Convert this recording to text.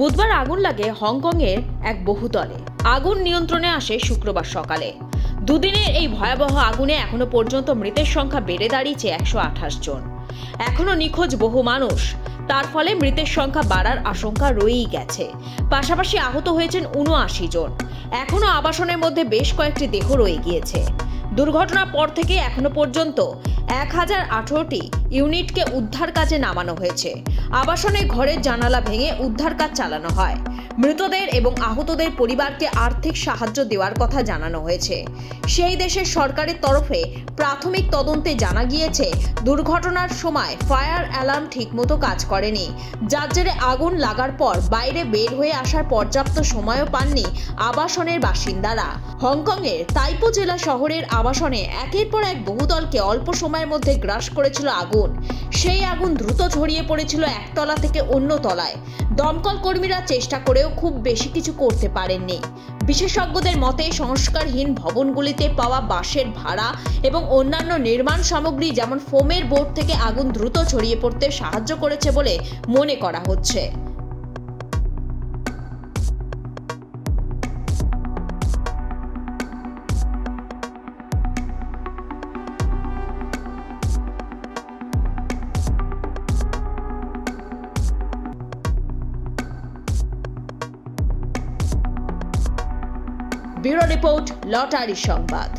বুধবার আগুন লাগে হংকংয়ের এক বহুতলে। আগুন নিয়ন্ত্রণে আসে শুক্রবার সকালে। দুদিনের এই ভয়াবহ আগুনে এখনো পর্যন্ত মৃতের সংখ্যা বেড়ে দাঁড়িয়েছে 128 জন। এখনো নিখোঁজ বহু মানুষ, তার ফলে মৃতের সংখ্যা বাড়ার আশঙ্কা রয়েই গেছে। পাশাপাশি আহত হয়েছেন 79 জন। এখনো আবাসনের মধ্যে বেশ কয়েকটি দেহ রয়ে গিয়েছে। দুর্ঘটনার পর থেকে এখনো পর্যন্ত 1018টি ইউনিটকে উদ্ধার কাজে নামানো হয়েছে। আবাসনের ঘরের জানালা ভেঙে উদ্ধার কাজ চালানো হয়। মৃতদের এবং আহতদের পরিবারকে আর্থিক সাহায্য দেওয়ার কথা জানানো হয়েছে। সেই দেশের সরকারের তরফে প্রাথমিক তদন্তে জানা গিয়েছে দুর্ঘটনার সময় ফায়ার অ্যালার্ম ঠিকমতো কাজ করেনি, যার জেরে আগুন লাগার পর বাইরে বের হয়ে আসার পর্যাপ্ত সময়ও পাননি আবাসনের বাসিন্দারা। হংকংয়ের তাইপো জেলা শহরের আবাসনে একের পর এক বহুতলকে অল্প সময়ের মধ্যে গ্রাস করেছিল আগুন। সেই আগুন দ্রুত ছড়িয়ে পড়েছিল একতলা থেকে অন্য তলায়। দমকল কর্মীরা চেষ্টা করেও খুব বেশি কিছু করতে পারেননি। বিশেষজ্ঞদের মতে সংস্কারহীন ভবনগুলিতে পাওয়া বাঁশের ভাড়া এবং অন্যান্য নির্মাণ সামগ্রী যেমন ফোমের বোর্ড থেকে আগুন দ্রুত ছড়িয়ে পড়তে সাহায্য করেছে বলে মনে করা হচ্ছে। ব্যুরো রিপোর্ট, লটারি সংবাদ।